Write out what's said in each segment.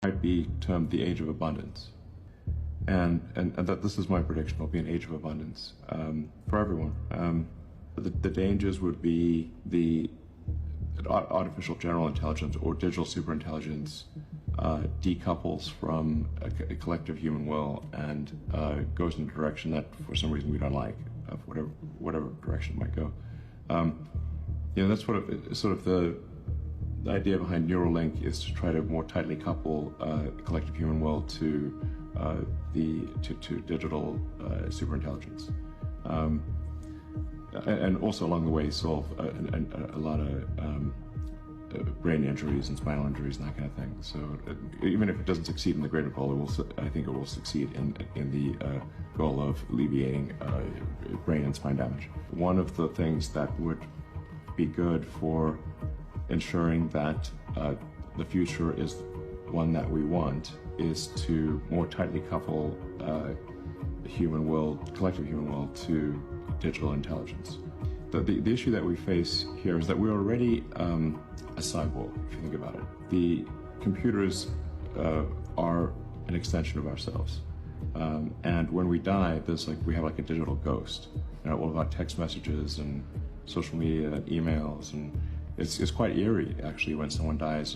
might be termed the age of abundance. And that this is my prediction, will be an age of abundance for everyone. The dangers would be the artificial general intelligence or digital superintelligence decouples from a collective human will and goes in a direction that for some reason we don't like, of whatever direction it might go. That's sort of the idea behind Neuralink is to try to more tightly couple collective human will to digital superintelligence, and also along the way solve a lot of brain injuries and spinal injuries and that kind of thing. So even if it doesn't succeed in the greater goal, I think it will succeed in the goal of alleviating brain and spine damage. One of the things that would be good for ensuring that the future is one that we want is to more tightly couple human will, collective human will, to digital intelligence. The issue that we face here is that we're already a cyborg, if you think about it. The computers are an extension of ourselves. And when we die, we have like a digital ghost. All about text messages and social media and emails, and it's quite eerie actually when someone dies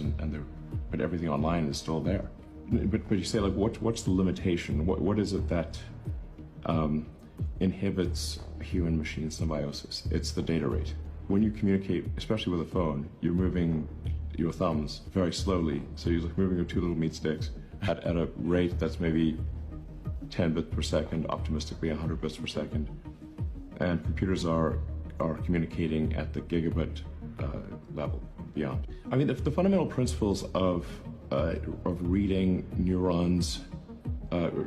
but everything online is still there. But you say, like, what's the limitation? What is it that inhibits human-machine symbiosis? It's the data rate. When you communicate, especially with a phone, you're moving your thumbs very slowly. So you're like moving your two little meat sticks at a rate that's maybe 10 bits per second, optimistically 100 bits per second. And computers are communicating at the gigabit level beyond. I mean, the fundamental principles of reading neurons,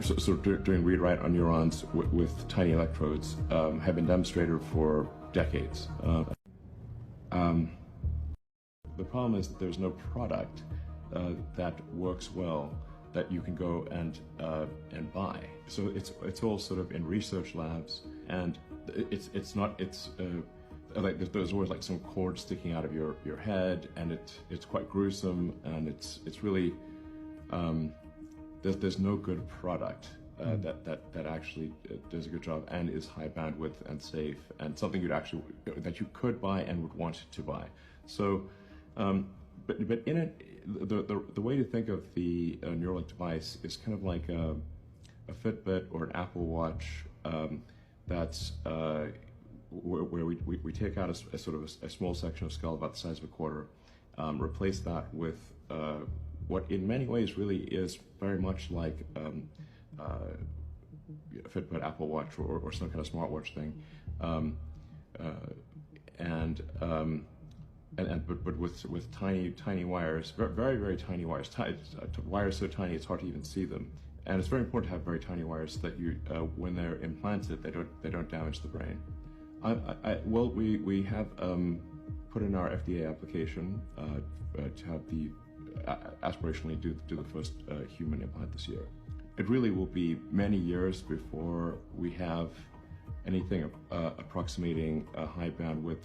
sort of doing read-write on neurons with tiny electrodes have been demonstrated for decades. The problem is that there's no product that works well that you can go and buy. So it's all sort of in research labs, and like there's always like some cord sticking out of your head, and it's quite gruesome, and it's really there's no good product that actually does a good job and is high bandwidth and safe and something that you could buy and would want to buy. So, but in it, the way to think of the Neuralink device is kind of like a Fitbit or an Apple Watch that's where we take out a sort of a small section of skull about the size of a quarter, replace that with what in many ways really is very much like a Fitbit, Apple Watch, or some kind of smartwatch thing, but with tiny wires, very very tiny wires, wires so tiny it's hard to even see them. And it's very important to have very tiny wires so that when they're implanted, they don't damage the brain. Well, we have put in our FDA application to have aspirationally do the first human implant this year. It really will be many years before we have anything approximating a high bandwidth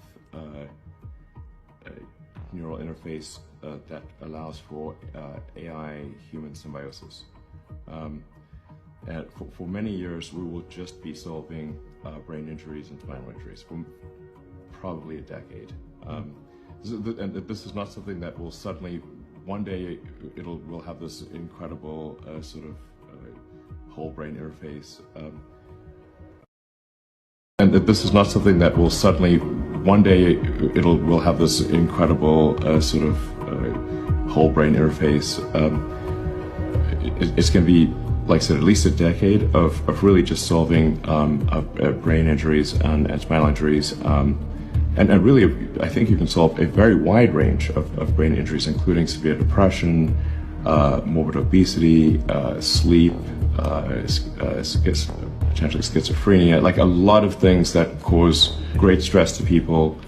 neural interface that allows for AI-human symbiosis. And for many years, we will just be solving brain injuries and spinal injuries for probably a decade. And this is not something that will suddenly, one day, we'll have this incredible sort of whole brain interface. And this is not something that will suddenly, one day, we'll have this incredible sort of whole brain interface. It's going to be, like I said, at least a decade of really just solving brain injuries and spinal injuries. And really, I think you can solve a very wide range of brain injuries, including severe depression, morbid obesity, sleep, potentially schizophrenia, like a lot of things that cause great stress to people,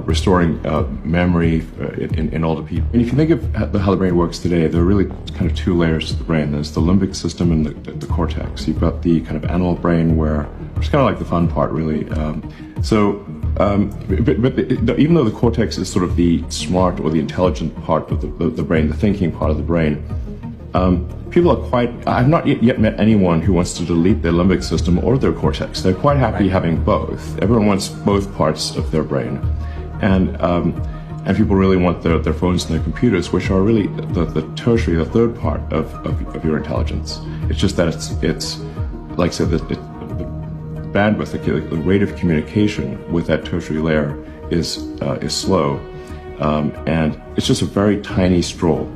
restoring memory in older people. And if you think of how the brain works today, there are really kind of two layers to the brain. There's the limbic system and the cortex. You've got the kind of animal brain where it's kind of like the fun part, really. But even though the cortex is sort of the smart or the intelligent part of the brain, the thinking part of the brain, people are quite, I've not yet met anyone who wants to delete their limbic system or their cortex. They're quite happy having both. Everyone wants both parts of their brain. And people really want their phones and their computers, which are really the tertiary, the third part of your intelligence. It's just that it's like I said, the bandwidth, the rate of communication with that tertiary layer is slow. And it's just a very tiny stroll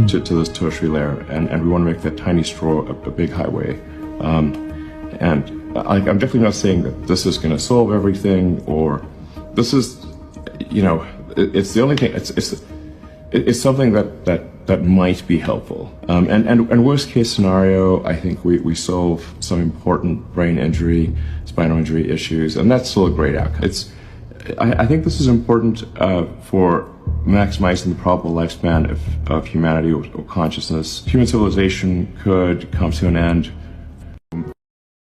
to this tertiary layer, and we want to make that tiny stroll a big highway. And I'm definitely not saying that this is going to solve everything, or this is, it's the only thing. It's something that might be helpful. And worst case scenario, I think we solve some important brain injury, spinal injury issues, and that's still a great outcome. I think this is important for maximizing the probable lifespan of humanity or consciousness. Human civilization could come to an end